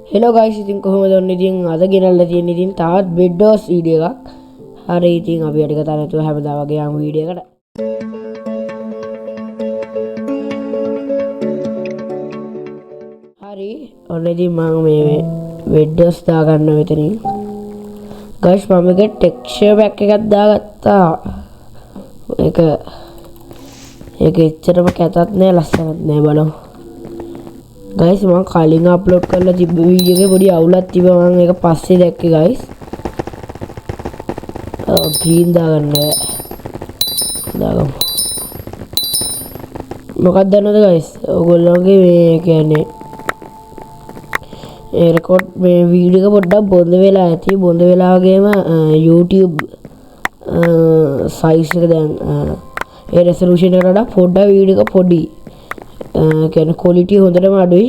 Hello guys, ඉතින් කොහොමද ඔන්න ඉතින් අද ගෙනල්ලා තියෙන ඉතින් තාත් බෙඩ්ඩෝස් වීඩියෝ එකක්. හරි ඉතින් අපි වැඩ කතා නැතුව හැමදාම වගේ යමු වීඩියෝ එකට. හරි ඔන්න ඉතින් මම මේ බෙඩ්ඩෝස් දාගන්න මෙතනින්. guys මම එක ටෙක්ස්චර් පැක් එකක් දාගත්තා. ඒක එච්චරම කැතත් නෑ ලස්සනත් නෑ බලමු. guys මම කලින් අප්ලෝඩ් කරලා තිබ්බ වීඩියෝ එකේ පොඩි අවුලක් තිබ්බා මම ඒක පස්සේ දැක්කේ guys. green දාගන්න දාගමු. මොකක්ද දන්නවද guys? ඔයගොල්ලෝගේ මේ කියන්නේ ඒ රෙකෝඩ් මේ වීඩියෝ එක පොඩ්ඩක් බොඳ වෙලා ඇති. බොඳ වෙලා වගේම YouTube size එක දැන් ඒ resolution එකට වඩා පොඩ්ඩක් වීඩියෝ එක පොඩි. කියන්නේ quality හොඳටම අඩුයි.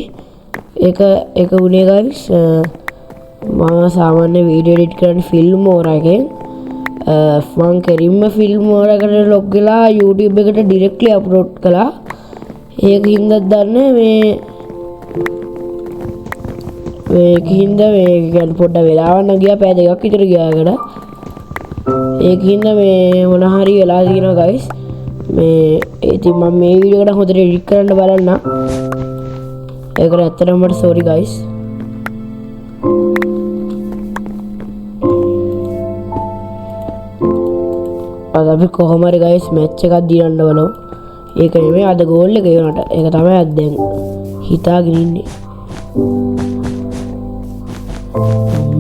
ඒක උනේ guys මම සාමාන්‍ය වීඩියෝ එඩිට් කරන්නේ ෆිල්ම් මෝරා එකෙන්. මම කෙලින්ම ෆිල්ම් මෝරා එකට ලොග් වෙලා YouTube එකට ඩිරෙක්ට්ලි අප්ලෝඩ් කළා. ඒකින්ද දන්නේ මේකින්ද මේ කියන්නේ පොඩ්ඩක් වෙලාවක් නම් ගියා පැය දෙකක් විතර ගියා ඒකට. ඒකින්ද මේ මොන හරි වෙලා තියෙනවා guys. මේ ඉතින් මම මේ වීඩියෝ එකට හොඳට එඩිට් කරන්න බලන්න. ඒකට ඇත්තටම මට sorry guys. අද අපි කොහොම හරි guys මැච් එකක් දිනන්න බලමු. ඒක නෙමෙයි අද ගෝල් එක ඒනට. ඒක තමයි අද දැන් හිතාගෙන ඉන්නේ.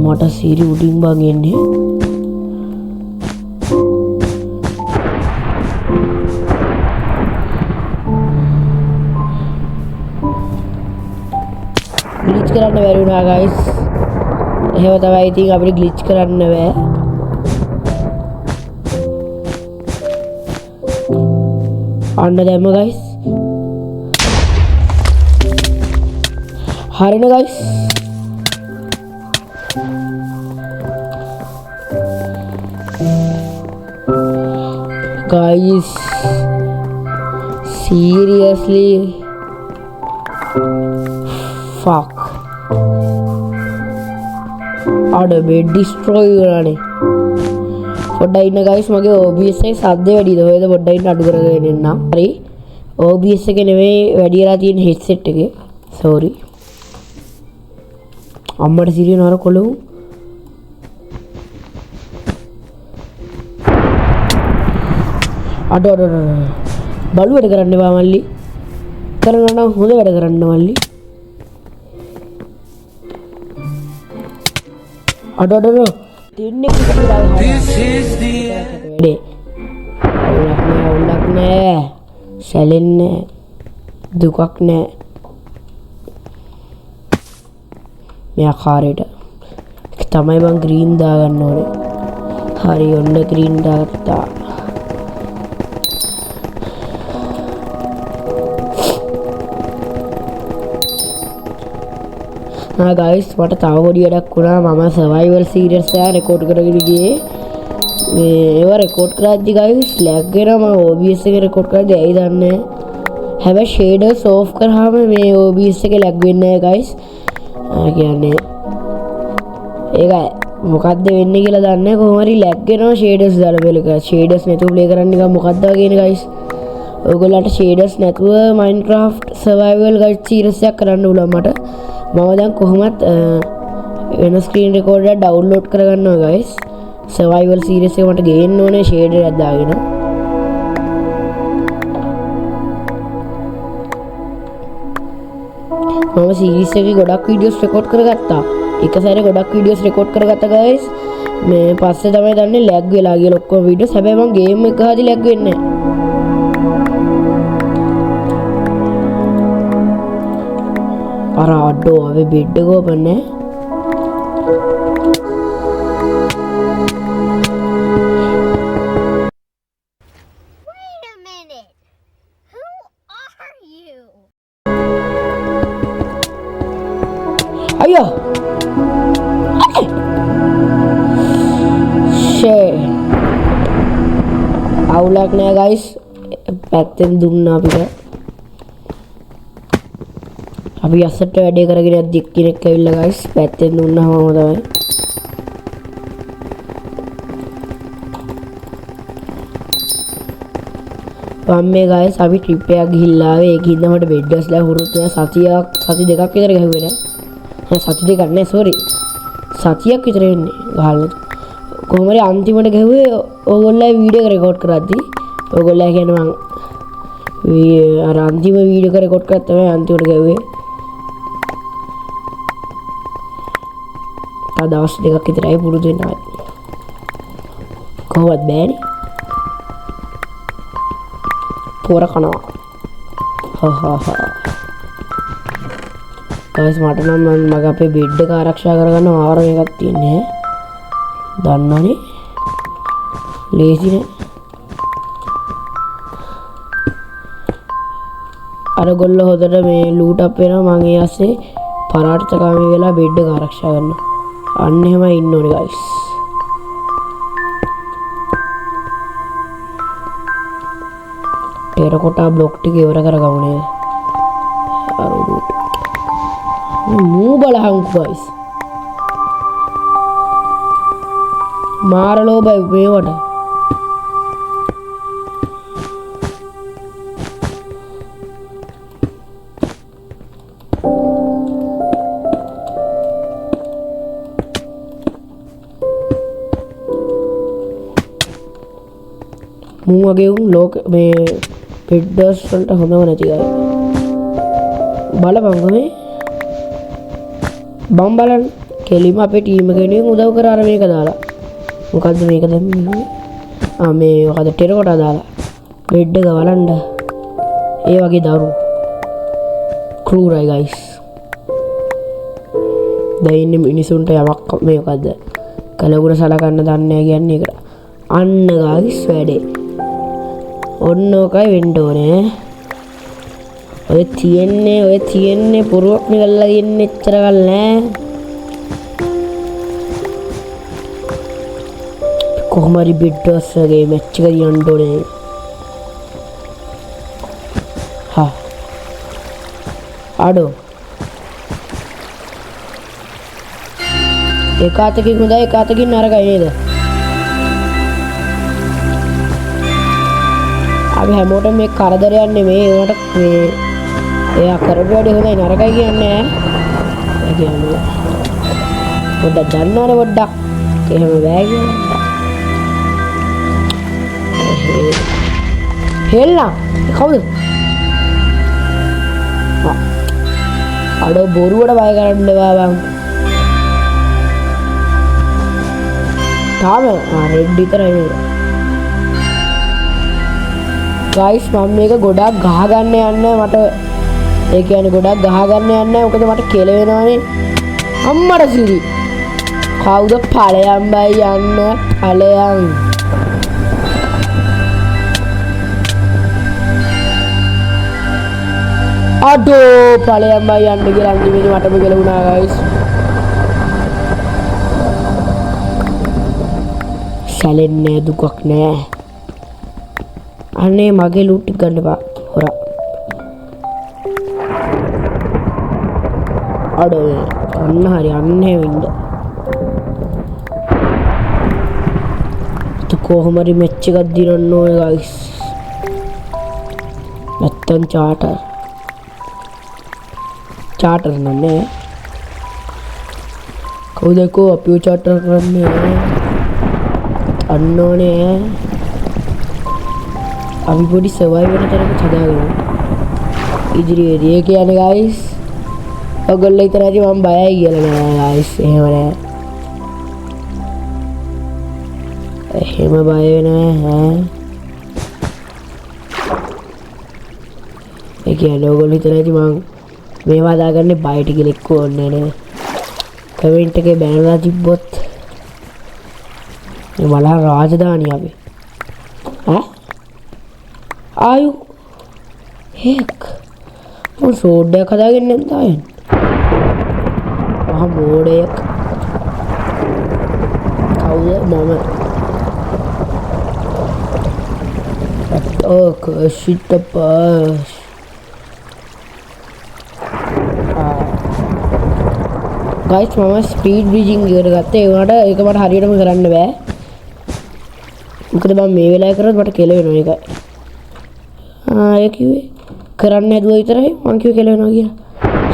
මට සීරි උඩින් බං එන්නේ. glitch කරන්න බැරි වුණා guys. එහෙම තමයි ඉතින් අපිට glitch කරන්න බෑ. අන්න දැම්ම guys. හරිනේ guys. guys seriously fuck අඩ බෙඩ් ඩිස්ට්‍රොයි කරානේ. පොඩ්ඩක් ඉන්න guys මගේ OBS එකේ සද්ද වැඩිද ඔයද පොඩ්ඩක් ඉන්න අඩු කරගෙන එන්න. හරි OBS එකේ නෙවෙයි වැඩි වෙලා තියෙන headset එකේ. sorry අම්මට සිරියන අර කොළු අඩ බලු වැඩ කරන්න එපා මල්ලි. කරනවා නම් හොඳ වැඩ කරන්න මල්ලි. අඩ තින්නේ කිසිලා වැඩේ. අවුලක් නෑ. සැලෙන්නේ දුකක් නෑ. මේ ආකාරයට තමයි මං green දාගන්න ඕනේ. හරි ඔන්න green දාගත්තා. guys මට තව පොඩි වැඩක් වුණා. මම survival series එක රෙකෝඩ් කරගෙන ගියේ. මේ ඒව රෙකෝඩ් කරද්දි guys lag වෙනවා. මම OBS එකේ රෙකෝඩ් කරද්දි ඇයි දන්නේ නැහැ. හැබැයි shaders off කරාම මේ OBS එකේ lag වෙන්නේ නැහැ guys. කියන්නේ ඒක මොකද්ද වෙන්නේ කියලා දන්නේ නැහැ. කොහොම හරි lag වෙනවා shaders දාලා play කරා. shaders නැතුව play කරන්න නිකන් මොකද්ද වගේනේ guys. ඔයගොල්ලන්ට shaders නැතුව Minecraft survival guide series එකක් කරන්න උලා මට. මම දැන් කොහොමත් වෙන ස්ක්‍රීන් රෙකෝඩර් එක ඩවුන්ලෝඩ් කරගන්නවා guys. survival series එක මට ගේන්න ඕනේ shader එකක් දාගෙන. මම series එකේ ගොඩක් videos record කරගත්තා. එක සැරේ ගොඩක් videos record කරගත්තා guys. මේ පස්සේ තමයි දන්නේ lag වෙලා කියලා ඔක්කොම videos. හැබැයි මම game එක ගහදී lag වෙන්නේ නැහැ. අර අඩෝ අපි බෙඩ් එක ඕපන් නෑ. Wait a minute. Who are you? අයියෝ. shit. අවුලක් නෑ guys. පැත්තෙන් දුන්නා අපිට. අපි අස්සට වැඩේ කරගෙන යද්දි එක්කෙනෙක් ඇවිල්ලා ගයිස් පැත්තෙන් දුන්නාම තමයි මේ ගයිස් අපි ට්‍රිප් එකක් ගිහිල්ලා ආවේ ඒකින්ද මට බෙඩ්ඩස්ලා හුරුත් සති දෙකක් විතර ගහුවේ නෑ සති දෙකක් නෑ සෝරි සතියක් විතර වෙන්නේ ගහලා කොහොම හරි අන්තිමට ගහුවේ ඕගොල්ලෝ වීඩියෝ එක රෙකෝඩ් කරද්දි ඕගොල්ලෝ කියන්නේ මං අර අන්තිම වීඩියෝ එක රෙකෝඩ් කරත් තමයි අන්තිමට ගහුවේ තව දවස් දෙකක් විතරයි පුරුදු වෙන්න ආවේ කොහොමද බෑනේ පොර කනවා ගයිස් මට නම් මගේ අපේ බෙඩ් එක ආරක්ෂා කරගන්න ආරම එකක් තියෙන්නේ දන්නවනේ ලේසි නෑ අර ගොල්ලෝ හොදට මේ ලූට් අප් වෙනවා මම ඒ ASCII පරාර්ථකාමී වෙලා බෙඩ් එක ආරක්ෂා කරනවා අන්න එහෙමයි ඉන්න ඕනේ ගයිස් ටෙරකොටා බ්ලොක් ටික ඉවර කරගමු නේද අර ලූට් මූ බලහන්කෝ ගයිස් මාර ලෝබයි මේවට මූ වගේ උන් ලෝක මේ පෙඩ්ඩර්ස් වලට හොඳම නැති අය බලපන් මේ බම් බලන්න කෙලිම අපේ ටීම් එකේ උදව් කරා අර මේක දාලා මොකද්ද මේක දැම්මේ මේ මොකද ටෙරකොටා දාලා බෙඩ් එක බලන්න ඒ වගේ දරු ක්‍රූරයි ගයිස් දැන් ඉන්නේ මිනිසුන්ට යමක් මේ මොකද්ද කලගුණ සලකන්න දන්නේ නැහැ කියන්නේ ඒකට අන්න ගයිස් වැඩේ ඔන්න ඔකයි වෙන්න ඕනේ ඔය තියෙන්නේ පුරුවක් නිකල්ලා ඉන්නේ එච්චර කල් නෑ කොහොම හරි බිඩ්ඩස් වගේ මැච් එක දියන්න ඕනේ අඩෝ එක අතකින් හොඳයි එක අතකින් නරකයි නේද අපි හැමෝටම මේ කරදරයක් නෙමෙයි ඒකට මේ එයා කරපු වැඩේ හොඳයි නරකයි කියන්නේ ඒ කියන්නේ පොඩ්ඩක් දන්නවනේ පොඩ්ඩක් එහෙම බෑ කියන්නේ හෙල්ලා කවුද අඩෝ බොරුවට බය කරන්න එපා බං තාම රෙඩ් විතරයි නේද ගයිස් මම මේක ගොඩක් ගහගන්න යන්නේ මට ඒ කියන්නේ ගොඩක් ගහගන්න යන්නේ මොකද මට කෙලවෙනවානේ අම්මර සිරි කවුද ඵලයන් බයි යන්න ඵලයන් අඩෝ ඵලයන් බයි යන්න කියලා අන්තිමේදී මටම කෙලුණා ගයිස් සැලෙන්නේ දුකක් නෑ අනේ මගේ ලූට් එක ගන්න බා හොරා අඩෝ අන්න හරි අන්නේ වෙන්න කොහොම හරි මැච් එකක් දිනන්න ඕනේ ගයිස් නැත්තම් චාටර් නන්නේ කවුද කෝ අපිව චාටර් කරන්නේ අන්න ඕනේ අපි පොඩි සර්වයිවර් තරමට හදාගමු ඉදිරියේදී ඒ කියන්නේ ගයිස් ඔයගොල්ලෝ හිතන ඇති මම බයයි කියලා නෑ ගයිස් එහෙම නෑ එහෙම බය වෙන්නේ ඈ ඒ කියන්නේ ඔයගොල්ලෝ හිතන ඇති මම මේවා දාගන්නේ බයට කියලා එක්ක ඕනේ නේද කමෙන්ට් එකේ බැනලා තිබ්බොත් මේ වලා රාජධානිය අපි ආයු හෙක් මොන් සෝඩයක් හදාගෙන නැද්ද ආයෙත් මෝඩයෙක් කවුද මම shit the bus ගයිස් මම ස්පීඩ් බ්‍රීජින් ගියර ගත්තා ඒ වුණාට ඒක මට හරියටම කරන්න බෑ මොකද මම මේ වෙලාවේ කරොත් මට කෙල වෙනවා ඒකයි ඒ කිව්වේ කරන්න හැදුවා විතරයි මං කිව්වේ කෙල වෙනවා කියලා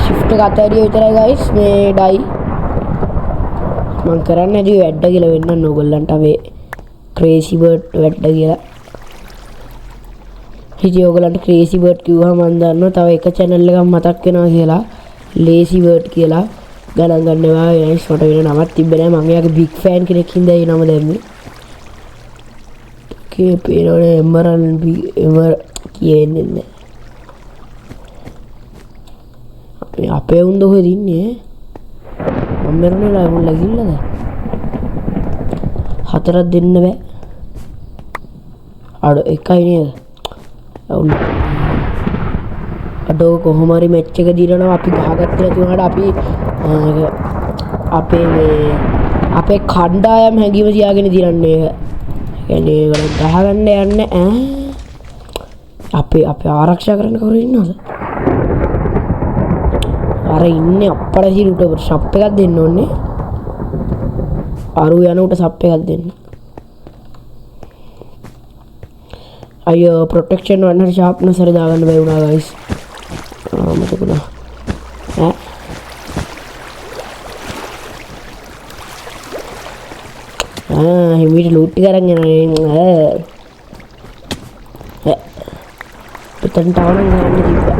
shift එක අතහැරියා විතරයි ගයිස් මේ ඩයි මං කරන්න හැදුවේ වැඩ කියලා වෙන්නන්න ඕගොල්ලන්ට මේ ක්‍රේසි බර්ඩ් වැඩ කියලා ඉතින් ඕගොල්ලන්ට ක්‍රේසි බර්ඩ් කිව්වම මම දන්නවා තව එක channel එකක් මතක් වෙනවා කියලා ලේසි බර්ඩ් කියලා ගණන් ගන්නවා ගයිස් මට වෙන නමක් තිබ්බේ නැහැ මම එයාගේ big fan කෙනෙක් හින්දා ඒ නම දැම්මේ කේ පේනවනේ එමරල්ඩ් එමර් කියන්නේ නැහැ අපේ උන් දොහේ ඉන්නේ මම මෙරුණේලා උන්ලා ගිල්ලද හතරක් දෙන්න බෑ අර එකයි නේද අඩෝ කොහොම හරි මැච් එක දිනනවා අපි ගහගත්ත නැති වුණාට අපි අපේ කණ්ඩායම් හැංගීම තියාගෙන දිනන්නේ කියන්නේ ඒගොල්ලෝ ගහගන්න යන්නේ අපේ ආරක්ෂා කරන්න කවුරු ඉන්නවද අර ඉන්නේ අපරසිරුට ෂොප් එකක් දෙන්න ඕනේ අරු යන උට සප් එකක් දෙන්න අයියෝ ප්‍රොටෙක්ෂන් 100 ෂාප්නස් හරි දාගන්න බැරි වුණා ගයිස් මතකුණා හිමීට ලූට් ටික අරන් යනවා එතනට ආවනම් ගන්න තිබ්බා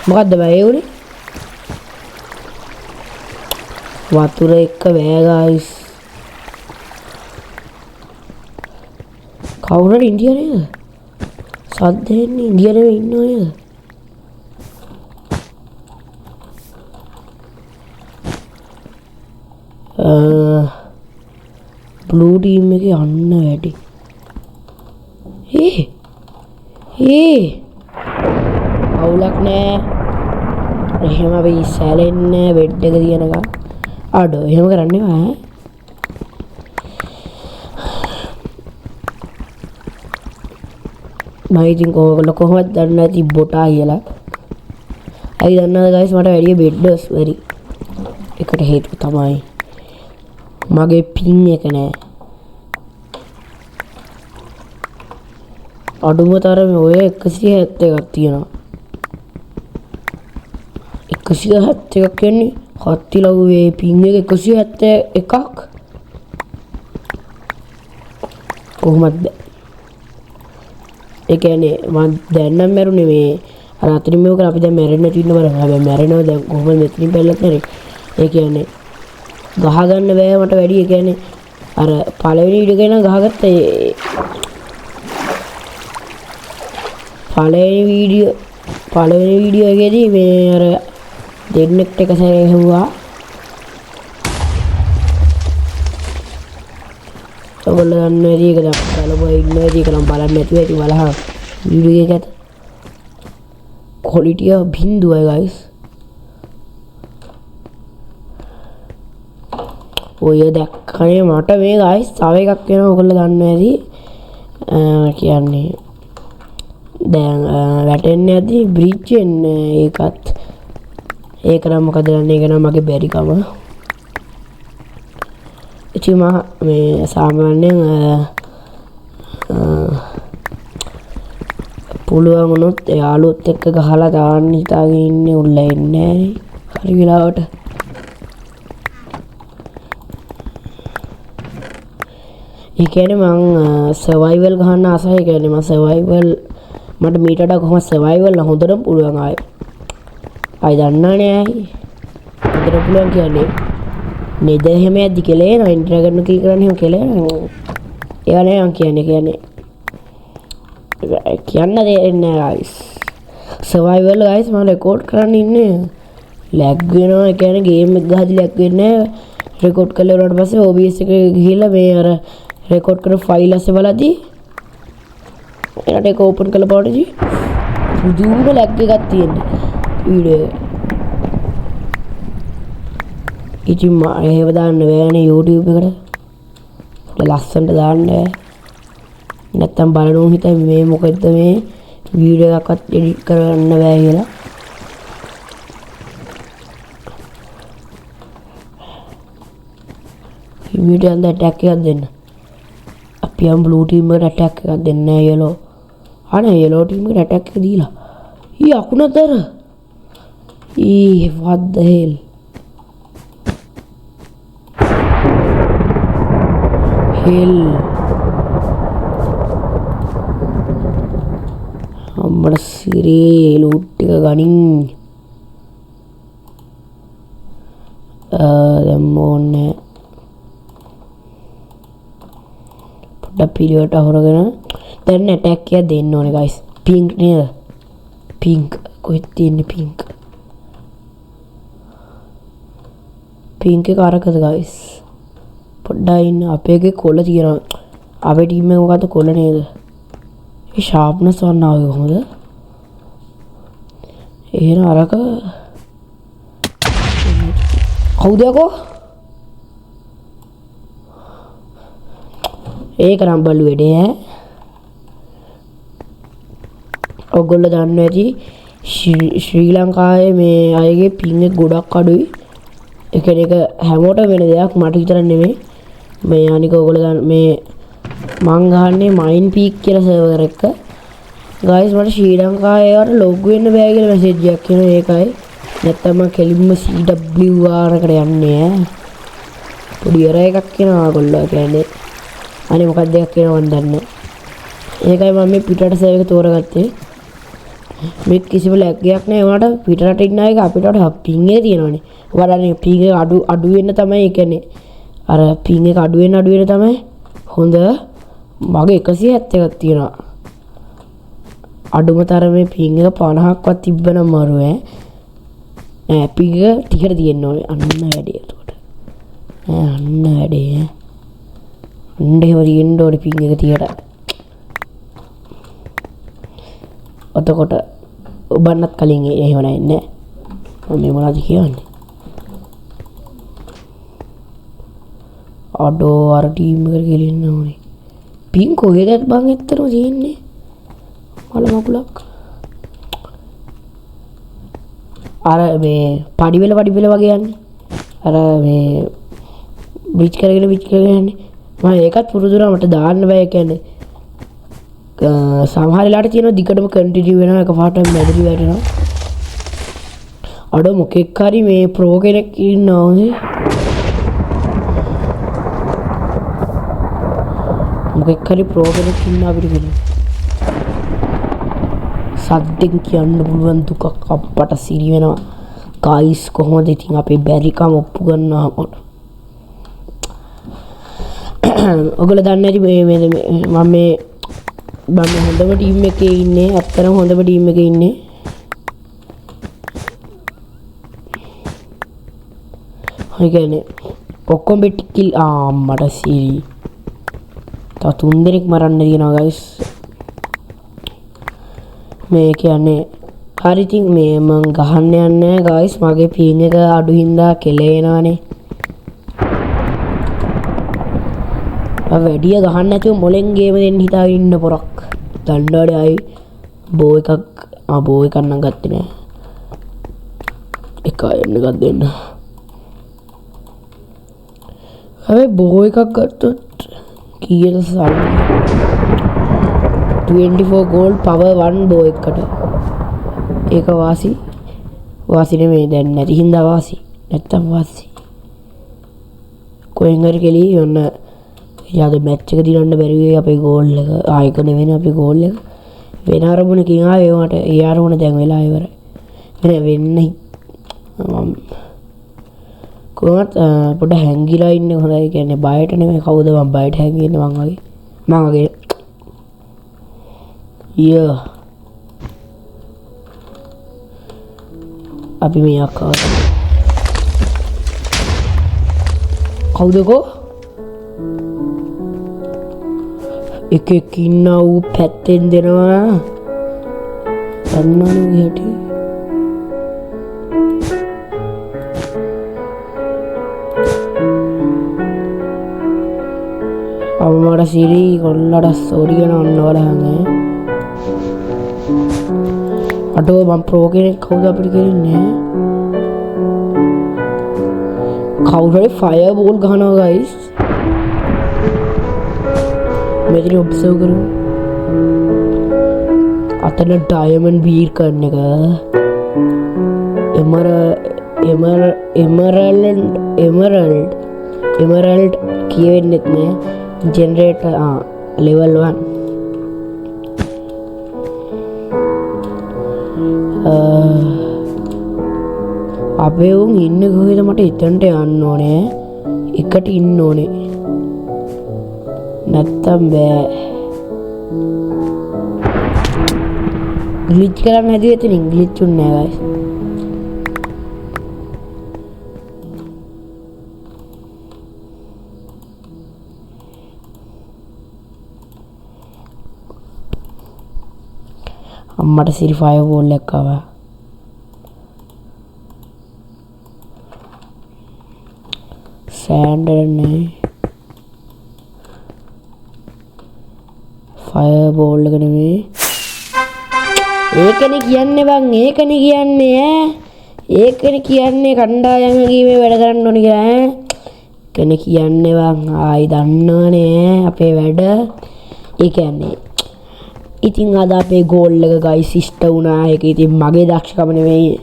මොකද්ද බෑ ඒ උනේ වතුර එක්ක බෑ ගයිස් කවුරුද ඉන්දියා නේද සද්දෙන්නේ ඉන්දියා නෙවෙයි ඉන්නව නේද බ්ලූ ටීම් එකේ යන්න වැඩි අවුලක් නෑ එහෙම අපි සැලෙන්නේ බෙඩ් එක තියනකම් අඩෝ එහෙම කරන්න එපා මම ඉතින් කොහොමද දන්නේ නැති බොටා කියලා අයි දන්නවද ගයිස් මට වැඩි බෙඩ්ස් වැඩි එකට හේතුව තමයි මගේ පින් එක නෑ අඩුම තරමේ ඔය 171ක් තියෙනවා 171ක් කියන්නේ හත්ති ලව්වේ පින් එක 171ක් කොහොමද ඒ කියන්නේ මම දැන් නම් මැරුණේ මේ අර අතරින් මේක අපි දැන් මැරෙන්න තියෙන බර හැබැයි මැරෙනවා දැන් කොහොමද මෙතනින් පැල්ලත් නැරේ ඒ කියන්නේ ගහ ගන්න බෑ මට වැඩි ඒ කියන්නේ අර පළවෙනි වීඩියෝ එක නම් ගහගත්තා පළවෙනි වීඩියෝ එකේදී මේ අර දෙන්නෙක්ට එක සැරේ හෙව්වා ඔයගොල්ලෝ දන්නේ නැති එක දැක්කලා බලලා ඉන්න ඇති ඒක නම් බලන්න නැතුව ඇති බලහන් වීඩියෝ එකකට ක්වොලිටි එක බින්දුවයි ගයිස් ඔය දැක්කනේ මට මේ ගයිස් තව එකක් වෙනවා ඔයගොල්ලෝ දන්නේ නැති කියන්නේ දැන් වැටෙන්නේ නැති බ්‍රිජ් එන්නේ ඒකත් ඒක නම් මොකද දන්නේ ඒක නම් මගේ බැරිකම ඉතින් මේ සාමාන්‍යයෙන් පුළුවන් වුණොත් යාළුවොත් එක්ක ගහලා දාන්න හිතාගෙන ඉන්නේ උල්ලා ඉන්නේ නැහැ හරි වෙලාවට ඒ කියන්නේ මං සර්වයිවල් ගහන්න ආසයි කියන්නේ මම සර්වයිවල් මට මීට වඩා කොහොමද සර්වයිවල් නම් හොඳටම පුළුවන් ආයි දන්නවනේ ආයි හොඳට පුළුවන් කියන්නේ නේද එහෙම යද්දි කියලා එනවා ඉන්ට්‍රාගන්න කිල් කරන්නේ එහෙම කියලා එනවා ඒවා නෑ මං කියන්නේ කියන්න දෙන්නේ ගයිස් සර්වයිවල් ගයිස් මම රෙකෝඩ් කරන්න ඉන්නේ ලැග් වෙනවා ඒ කියන්නේ ගේම් එක ගහද්දි ලැග් වෙන්නේ රෙකෝඩ් කරලා ඊට පස්සේ OBS එක ගිහිල්ලා මේ අර රෙකෝඩ් කරන ෆයිල් ඇස්සේ බලද්දි එයාට ඒක ඕපන් කරලා බලද්දි පුදුම ලැග් එකක් තියෙනවා වීඩියෝ ඉතින් මම ඒව දාන්න බෑනේ YouTube එකට ලස්සනට දාන්න නැත්තම් බලනවා හිතයි මේ මොකද්ද මේ වීඩියෝ එකක්වත් එඩිට් කරන්න බෑ කියලා. ඉමීඩියට් ඇටැක් එකක් දෙන්න. අපි යම් බ්ලූ ටීම් එකට ඇටැක් එකක් දෙන්න නෑ යලෝ. අනේ යලෝ ටීම් එකට ඇටැක් එක දීලා. ඊ අකුණතර. what the hell? අම්මට සිරේ ලූට් ටික ගනින්. දැන් ඕනේ පොඩ්ඩක් පිළිවෙලට හොරගෙන දැන් ඇටැක් එක දෙන්න ඕනේ guys. පින්ක් නේද? පින්ක් කොහෙද තියෙන්නේ පින්ක්? පින්ක් එක අරකද guys? පොඩ්ඩක් ඉන්න අපේ එකේ කොළ තියෙනවා. අපේ ටීම් එක මොකද්ද කොළ නේද? ඒ ෂාප්නස් වන්න ආවේ කොහොමද? එහෙනම් අරක කවුද යකෝ? ඒක නම් බලු වෙඩේ ඈ. ඔයගොල්ලෝ දන්නවා ඇති ශ්‍රී ලංකාවේ මේ අයගේ පින් එක ගොඩක් අඩුයි. ඒක හැමෝටම වෙන දෙයක් මට විතර නෙමෙයි. මේ අනික ඔයගොල්ලෝ මේ මං ගහන්නේ මයින් පීක් කියලා සර්වර් එක. ගයිස් මට ශ්‍රී ලංකාවේ ඒවට ලොග් වෙන්න බෑ කියලා මැසේජ් එකක් එනවා ඒකයි. නැත්තම් මම කෙලින්ම CWR එකට යන්නේ ඈ. පොඩි එරර් එකක් එනවා ඔයගොල්ලෝ කියන්නේ. අනේ මොකක්ද එකක් එනවා මන් දන්නේ. ඒකයි මම මේ පිටරට සර්වර් එක තෝරගත්තේ. මේ කිසිම ලැග් එකක් නෑ ඒවට පිටරට ඉන්න අය අපිට පින් එක තියෙනවනේ. වඩානේ පින් එක අඩු වෙන්න තමයි ඒ කියන්නේ අර පින් එක අඩු වෙන තමයි හොඳ. මගේ 171ක් තියෙනවා. අඩුම තරමේ පින් එක 50ක්වත් තිබ්බනම් මරු ඈ. නෑ පින් එක ටිකට තියෙන්න ඕනේ. අන්න වැඩේ එතකොට. අන්න වැඩේ. අන්න ඒව තියෙන්න ඕනේ පින් එක 30ට. ඔතකොට ඔබන්නත් කලින් එහෙම නැහැ. මේ මොනවද කියන්නේ? අඩෝ අර ටීම් එකට ගෙලින්න ඕනේ. පින් කොහෙද බං ඇත්තටම තියෙන්නේ? මල මකුලක්. අර මේ පඩිවෙල වගේ යන්නේ. අර මේ බ්‍රිජ් කරගෙන යන්නේ. මම ඒකත් පුරුදුනා මට දාන්න බෑ කියන්නේ. සමහර වෙලාවට තියෙනවා දිගටම කන්ටිනියු වෙනවා එකපාරටම මැදලි වැටෙනවා. අඩෝ මොකෙක් හරි මේ ප්‍රෝ කෙනෙක් ඉන්නවනේ. මොකෙක් හරි ප්‍රෝ කෙනෙක් ඉන්න අපිට කියලා. සද්දෙන් කියන්න පුළුවන් දුකක් අප්පට සිරි වෙනවා. ගයිස් කොහොමද ඉතින් අපේ බැරිකම ඔප්පු ගන්නවා මොකද? ඔයගොල්ලෝ දන්නේ නැති මම හොඳම ටීම් එකේ ඉන්නේ. ඇත්තටම හොඳම ටීම් එකේ ඉන්නේ. හරි කියන්නේ ඔක්කොම බෙට් කිල් මට සීරි. තව 3 දෙනෙක් මරන්න දිනවා ගයිස්. මේ කියන්නේ හරි ඉතින් මේ මං ගහන්න යන්නේ ගයිස්. මගේ පීන් එක අඩු හින්දා කෙලේනවනේ. වැඩිය ගහන්න නැතුව මොලෙන් ගේම දෙන්න හිතාගෙන ඉන්න පොරක්. දන්නවනේ අය බෝ එකක් නම් ගත්තේ නෑ. එක එන්න එකක් දෙන්න. හැබැයි බෝ එකක් ගත්තොත් කීයද සල්ලි? 24 gold power 1 බෝ එකකට. ඒක වාසි නෙමෙයි දැන් නැති හින්දා වාසි. නැත්තම් වාසි. කොහෙන් හරි කෙලි යන්න යාද මැච් එක දිනන්න බැරි වෙයි අපේ ගෝල් එක. ආයක නෙවෙයි අපේ ගෝල් එක. වෙන අරමුණකින් ආවේ මට. ඒ අරමුණ දැන් වෙලා ඉවරයි. වෙන්නේ කොහොමද පොඩ හැංගිලා ඉන්නේ හොඳයි කියන්නේ බයට නෙමෙයි. කවුද මම බයට හැංගින්නේ මං වගේ අපි මේ අක්කා කවුදකෝ එකෙක් ඉන්න ඌ පැත්තෙන් දෙනවා. දන්නවනේ උයට අම්මට සිරි කොල්ලට සෝරි කියන ඔන්න වලහන්නේ අටෝ මම ප්‍රෝ කෙනෙක් කවුද අපිට කියන්නේ කවුරු හරි ෆයර් බෝල් ගහනවා ගයිස් මෙතන ඔබ්සර්ව් කරමු අතන ඩයමන්ඩ් බීර් කරන එක එමරල්ඩ් කියවෙන්නෙත් නෑ ජෙනරේටර් ලෙවල් 1 අපේ උන් ඉන්න කොහෙද මට එතනට යන්න ඕනේ එකට ඉන්න ඕනේ නැත්තම් බෑ ග්ලිච් කරන්න හැදුවේ එතනින් ග්ලිච් උන්නේ නෑ ගයිස් අම්මට සිරි ෆයර් බෝල් එකක් ආවා සෑන්ඩර් ෆයර් බෝල් එක නෙමෙයි ඒකනේ කියන්නේ බං ඒකනේ කියන්නේ කණ්ඩායමගේ මේ වැඩ කරන්න ඕනේ කියලා ඈ කෙනෙක් කියන්නේ බං ආයි දන්නවනේ අපේ වැඩ ඒ කියන්නේ ඉතින් අද අපේ ගෝල් එක ගයිස් ඉෂ්ට වුණා ඒක ඉතින් මගේ දක්ෂකම නෙමෙයි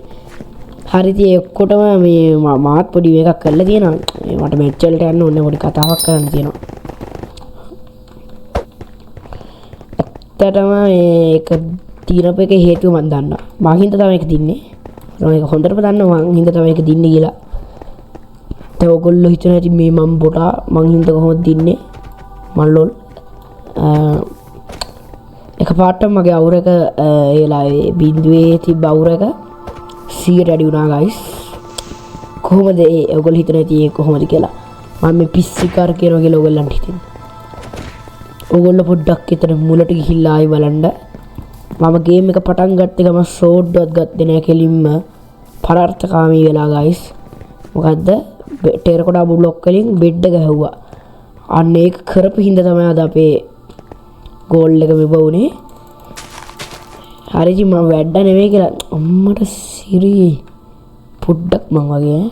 හරි ඉතින් ඔක්කොටම මේ මාත් පොඩි එකක් කරලා තියෙනවා මට මැච් වලට යන්න ඕනේ පොඩි කතාවක් කරන්න තියෙනවා ඇත්තටම මේක තීරප එක හේතුව මම දන්නවා මං හින්දා තමයි ඒක දින්නේ මම ඒක හොඳටම දන්නවා මං හින්දා තමයි ඒක දින්නේ කියලා දැන් ඔයගොල්ලෝ හිතන ඇති මේ මම බොටා මං හින්දා කොහොමද දින්නේ මන් ලොල් එකපාරටම මගේ අවුර එක ඒලාවේ බිඳුවේ තිබ්බ අවුර එක 100ට වැඩි වුණා ගයිස් කොහොමද ඔයගොල්ලෝ හිතන ඇති ඒක කොහොමද කියලා මම මේ පිස්සිකාර කියනවා කියලා ඔයගොල්ලන්ට හිතෙන්නේ ඔයගොල්ලෝ පොඩ්ඩක් එතන මුලට ගිහිල්ලා ආයි බලන්න මම ගේම් එක පටන් ගත්ත ගම ෂෝට්වත් ගත්තේ නෑ කෙලින්ම පරාර්ථකාමී වෙලා ගයිස් මොකද්ද ටෙරකොඩා බ්ලොක් වලින් බෙඩ් එක ගැහුවා අන්න ඒක කරපු හින්දා තමයි අද අපේ ගෝල් එක මෙබවුනේ හරිදි මම වැඩ නෙමෙයි කියලා අම්මට සිරි පොඩ්ඩක් මං වගේ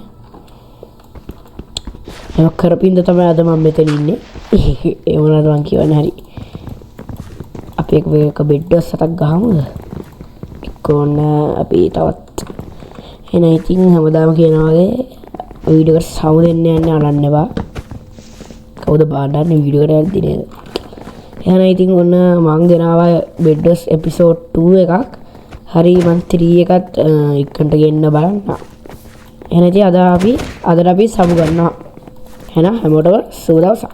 ඒක කරපින්ද තමයි අද මම මෙතන ඉන්නේ ඒ වුණාට මං කියවන්නේ හරි අපි එක බෙඩ් එකක් ගහමුද එක්කෝන අපි තවත් එන ඉතින් හැමදාම කියනවා වගේ වීඩියෝ එකට සවුන්ඩ් දෙන්න යන්නේ අනන්න එපා කවුද බාඩන්නේ වීඩියෝ එකට යද්දි නේද එහෙනම් ඉතින් ඔන්න මං ගෙනාවා බෙඩ්ස් එපිසෝඩ් 2 එකක් හරි මං 3 එකත් එක්කන්ට ගෙන්න බලන්න එහෙනම් ඉතින් අද අපි සමු ගන්නවා එහෙනම් හැමෝටම සුබ දවසක්